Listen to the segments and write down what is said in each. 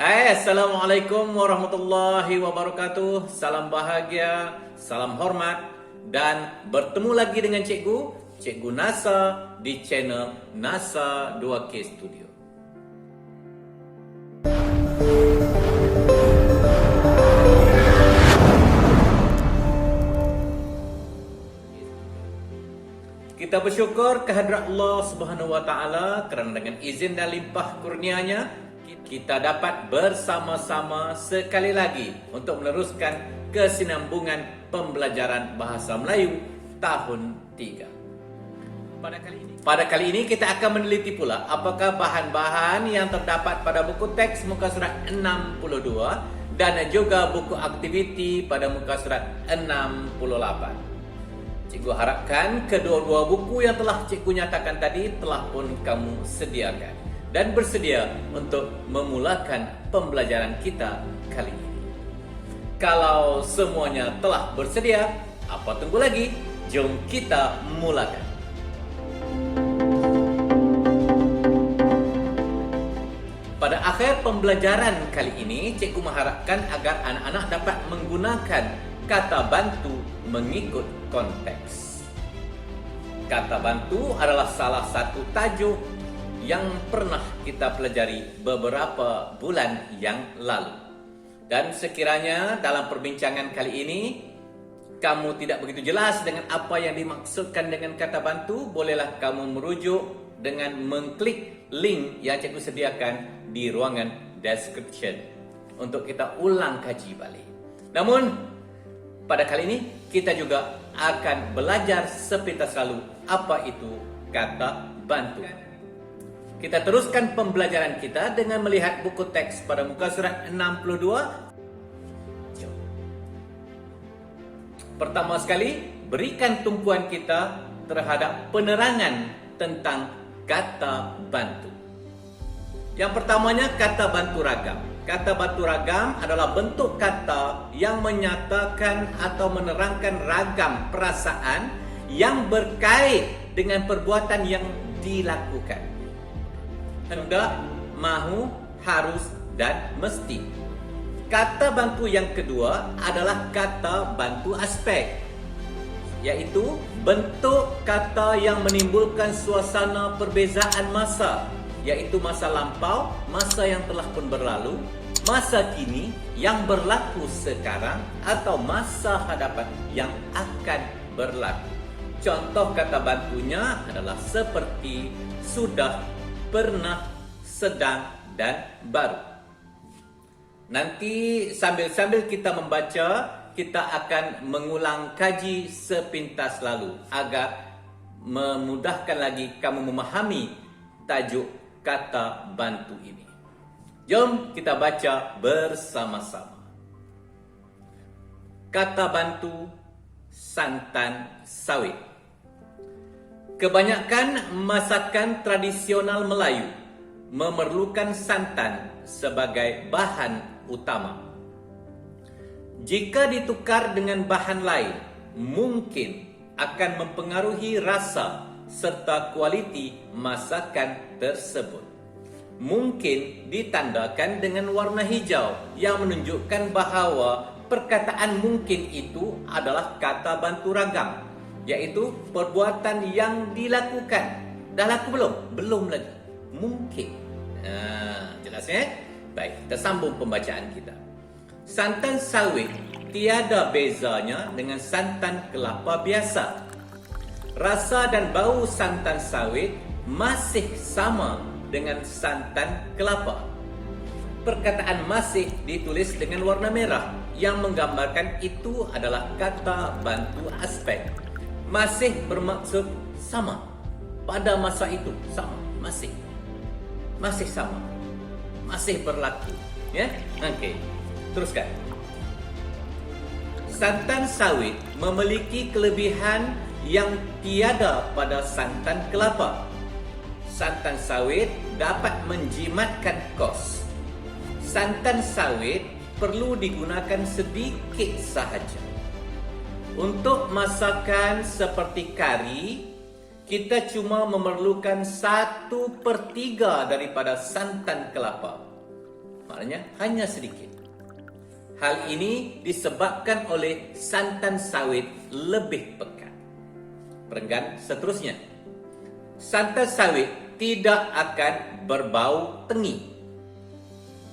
Hai, Assalamualaikum warahmatullahi wabarakatuh. Salam bahagia, salam hormat, dan bertemu lagi dengan Cikgu NASA di channel NASA 2K Studio. Kita bersyukur kehadrat Allah Subhanahu wa taala kerana dengan izin dan limpah kurnia-Nya kita dapat bersama-sama sekali lagi untuk meneruskan kesinambungan pembelajaran bahasa Melayu tahun 3. Pada kali ini kita akan meneliti pula apakah bahan-bahan yang terdapat pada buku teks muka surat 62 dan juga buku aktiviti pada muka surat 68. Cikgu harapkan kedua-dua buku yang telah cikgu nyatakan tadi telah pun kamu sediakan dan bersedia untuk memulakan pembelajaran kita kali ini. Kalau semuanya telah bersedia, apa tunggu lagi? Jom kita mulakan. Pada akhir pembelajaran kali ini, cikgu mengharapkan agar anak-anak dapat menggunakan kata bantu mengikut konteks. Kata bantu adalah salah satu tajuk yang pernah kita pelajari beberapa bulan yang lalu. Dan sekiranya dalam perbincangan kali ini kamu tidak begitu jelas dengan apa yang dimaksudkan dengan kata bantu, bolehlah kamu merujuk dengan mengklik link yang cikgu sediakan di ruangan description untuk kita ulang kaji balik. Namun pada kali ini kita juga akan belajar sepintas lalu apa itu kata bantu. Kita teruskan pembelajaran kita dengan melihat buku teks pada muka surat 62. Pertama sekali, berikan tumpuan kita terhadap penerangan tentang kata bantu. Yang pertamanya kata bantu ragam. Kata bantu ragam adalah bentuk kata yang menyatakan atau menerangkan ragam perasaan yang berkait dengan perbuatan yang dilakukan. Hendak, mahu, harus, dan mesti. Kata bantu yang kedua adalah kata bantu aspek, iaitu bentuk kata yang menimbulkan suasana perbezaan masa, iaitu masa lampau, masa yang telah pun berlalu, masa kini yang berlaku sekarang, atau masa hadapan yang akan berlaku. Contoh kata bantunya adalah seperti sudah, pernah, sedang, dan baru. Nanti sambil-sambil kita membaca, kita akan mengulang kaji sepintas lalu agar memudahkan lagi kamu memahami tajuk kata bantu ini. Jom kita baca bersama-sama. Kata bantu santan sawit. Kebanyakan masakan tradisional Melayu memerlukan santan sebagai bahan utama. Jika ditukar dengan bahan lain, mungkin akan mempengaruhi rasa serta kualiti masakan tersebut. Mungkin ditandakan dengan warna hijau yang menunjukkan bahawa perkataan mungkin itu adalah kata bantu ragam, iaitu perbuatan yang dilakukan. Dah laku belum? Belum lagi. Mungkin. Jelas ya? Baik, kita sambung pembacaan kita. Santan sawit tiada bezanya dengan santan kelapa biasa. Rasa dan bau santan sawit masih sama dengan santan kelapa. Perkataan masih ditulis dengan warna merah yang menggambarkan itu adalah kata bantu aspek. Masih bermaksud sama. Pada masa itu sama, masih sama. Masih berlaku, ya. Okey. Teruskan. Santan sawit memiliki kelebihan yang tiada pada santan kelapa. Santan sawit dapat menjimatkan kos. Santan sawit perlu digunakan sedikit sahaja. Untuk masakan seperti kari, kita cuma memerlukan 1/3 daripada santan kelapa. maknanya hanya sedikit. Hal ini disebabkan oleh santan sawit lebih pekat. Perenggan seterusnya. Santan sawit tidak akan berbau tengi.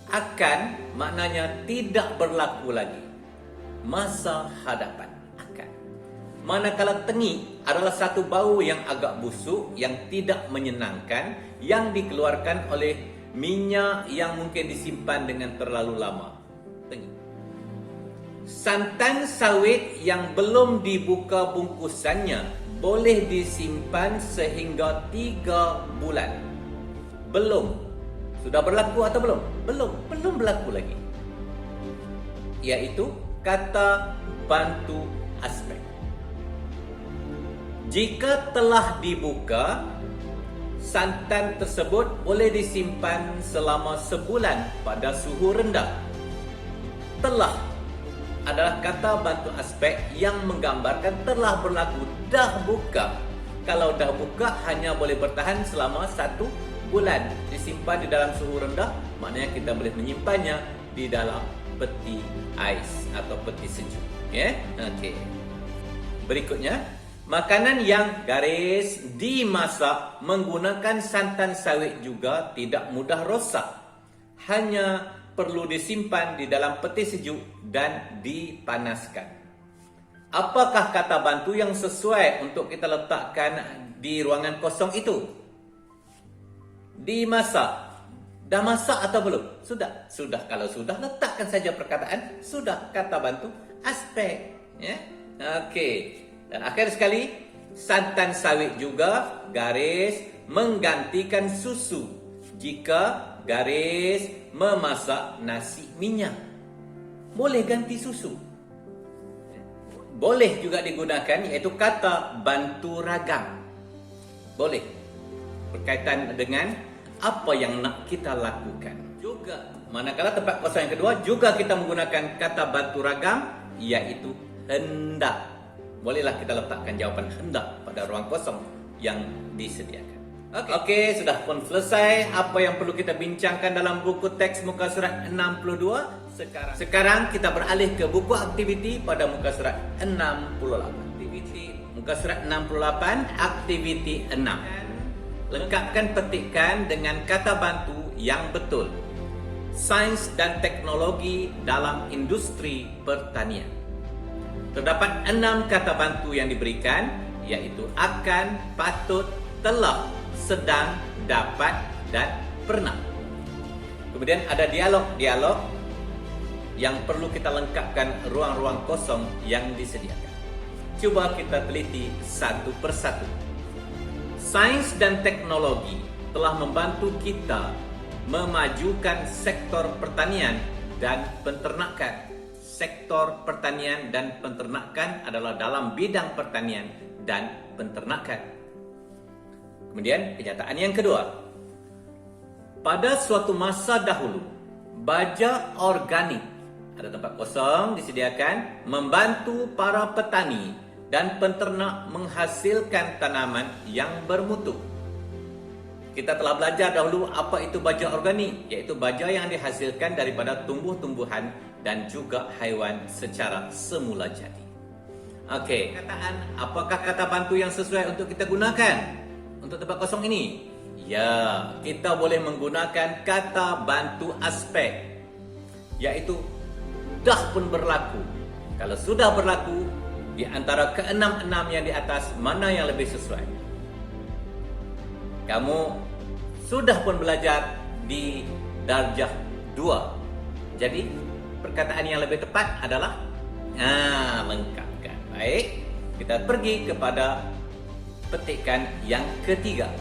Akan maknanya tidak berlaku lagi. Masa hadapan akan. Manakala tengi adalah satu bau yang agak busuk, yang tidak menyenangkan, yang dikeluarkan oleh minyak yang mungkin disimpan dengan terlalu lama. Tengi. Santan sawit yang belum dibuka bungkusannya boleh disimpan sehingga 3 bulan. Belum. Sudah berlaku atau belum? Belum berlaku lagi. Iaitu kata bantu aspek. Jika telah dibuka, santan tersebut boleh disimpan selama sebulan pada suhu rendah. Telah adalah kata bantu aspek yang menggambarkan telah berlaku, dah buka. Kalau dah buka hanya boleh bertahan selama 1 bulan. Disimpan di dalam suhu rendah, maknanya kita boleh menyimpannya di dalam peti ais atau peti sejuk. Okey. Berikutnya, makanan yang garis dimasak menggunakan santan sawit juga tidak mudah rosak. Hanya perlu disimpan di dalam peti sejuk dan dipanaskan. Apakah kata bantu yang sesuai untuk kita letakkan di ruangan kosong itu? Dimasak. Dah masak atau belum? Sudah. Kalau sudah, letakkan saja perkataan sudah, kata bantu aspek. Okey. Dan akhir sekali, santan sawit juga garis menggantikan susu jika garis memasak nasi minyak. Boleh ganti susu. Boleh juga digunakan iaitu kata bantu ragam. Boleh. Berkaitan dengan apa yang nak kita lakukan. Juga manakala tempat kosong yang kedua juga kita menggunakan kata bantu ragam iaitu hendak. Bolehlah kita letakkan jawapan hendak pada ruang kosong yang disediakan. Okey, sudah pun selesai apa yang perlu kita bincangkan dalam buku teks muka surat 62. Sekarang kita beralih ke buku aktiviti pada muka surat 68. Aktiviti muka surat 68, aktiviti 6. Lengkapkan petikan dengan kata bantu yang betul. Sains dan teknologi dalam industri pertanian. Terdapat 6 kata bantu yang diberikan, iaitu akan, patut, telah, sedang, dapat dan pernah. Kemudian ada dialog-dialog yang perlu kita lengkapkan ruang-ruang kosong yang disediakan. Cuba kita teliti satu persatu. Sains dan teknologi telah membantu kita memajukan sektor pertanian dan peternakan. Sektor pertanian dan peternakan adalah dalam bidang pertanian dan peternakan. Kemudian kenyataan yang kedua. Pada suatu masa dahulu, baja organik, ada tempat kosong disediakan, membantu para petani dan penternak menghasilkan tanaman yang bermutu. Kita telah belajar dahulu apa itu baja organik, iaitu baja yang dihasilkan daripada tumbuh-tumbuhan dan juga haiwan secara semula jadi. Okey, apakah kata bantu yang sesuai untuk kita gunakan untuk tempat kosong ini? Ya, kita boleh menggunakan kata bantu aspek, iaitu dah pun berlaku. Kalau sudah berlaku, di antara keenam-enam yang di atas, mana yang lebih sesuai? Kamu sudah pun belajar di darjah 2. Jadi, perkataan yang lebih tepat adalah lengkapkan. Baik, kita pergi kepada petikan yang ketiga.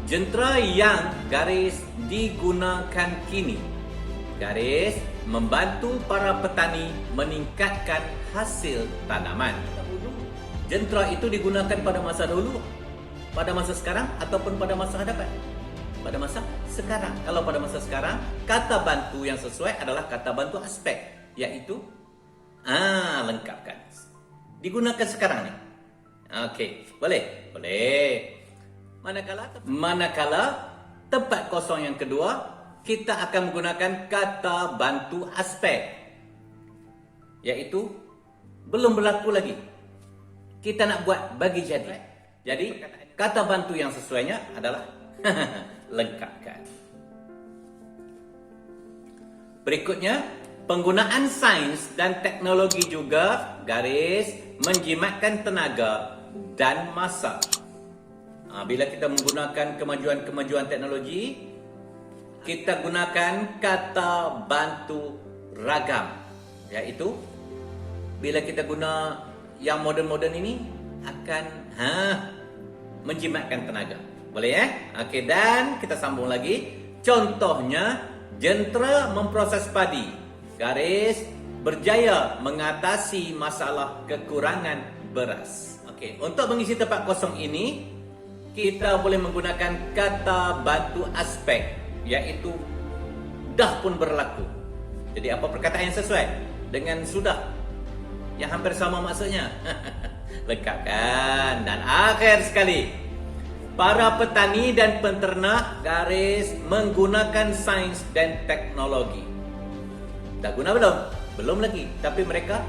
Jentera yang garis digunakan kini, garis membantu para petani meningkatkan hasil tanaman. Jentera itu digunakan pada masa dahulu, pada masa sekarang ataupun pada masa hadapan? Pada masa sekarang. Kalau pada masa sekarang, kata bantu yang sesuai adalah kata bantu aspek, iaitu lengkapkan. Digunakan sekarang nih. Okey, boleh? Boleh. Manakala tempat kosong yang kedua kita akan menggunakan kata bantu aspek, iaitu belum berlaku lagi. Kita nak buat bagi jadi. Jadi, kata bantu yang sesuainya adalah lengkapkan. Berikutnya, penggunaan sains dan teknologi juga garis menjimatkan tenaga dan masa. Bila kita menggunakan kemajuan-kemajuan teknologi, kita gunakan kata bantu ragam, iaitu bila kita guna yang moden-moden ini akan menjimatkan tenaga. Boleh ya? Okey, dan kita sambung lagi. Contohnya, jentera memproses padi garis berjaya mengatasi masalah kekurangan beras. Okey, untuk mengisi tempat kosong ini kita boleh menggunakan kata bantu aspek, iaitu dah pun berlaku. Jadi apa perkataan yang sesuai dengan sudah yang hampir sama maksudnya? Lengkapkan. Dan akhir sekali, para petani dan penternak garis menggunakan sains dan teknologi. Dah guna belum? Belum lagi, tapi mereka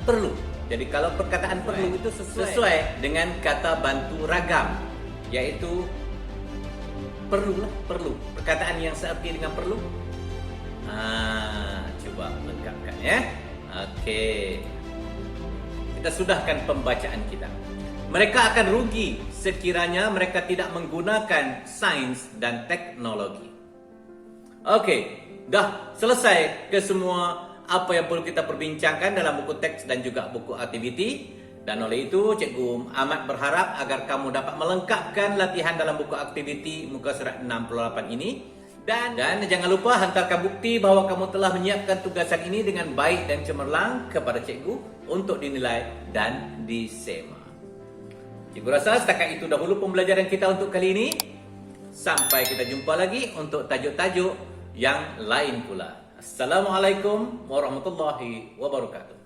perlu. Jadi kalau perkataan perlu itu sesuai dengan kata bantu ragam, iaitu perlulah, perlu. Perkataan yang seerti dengan perlu. Coba lengkapkan ya. Okey. Kita sudahkan pembacaan kita. Mereka akan rugi sekiranya mereka tidak menggunakan sains dan teknologi. Okey, dah selesai ke semua apa yang perlu kita perbincangkan dalam buku teks dan juga buku aktiviti. Dan oleh itu, Cikgu amat berharap agar kamu dapat melengkapkan latihan dalam buku aktiviti muka surat 68 ini. Dan jangan lupa hantarkan bukti bahawa kamu telah menyiapkan tugasan ini dengan baik dan cemerlang kepada Cikgu untuk dinilai dan disema. Cikgu rasa setakat itu dahulu pembelajaran kita untuk kali ini. Sampai kita jumpa lagi untuk tajuk-tajuk yang lain pula. Assalamualaikum warahmatullahi wabarakatuh.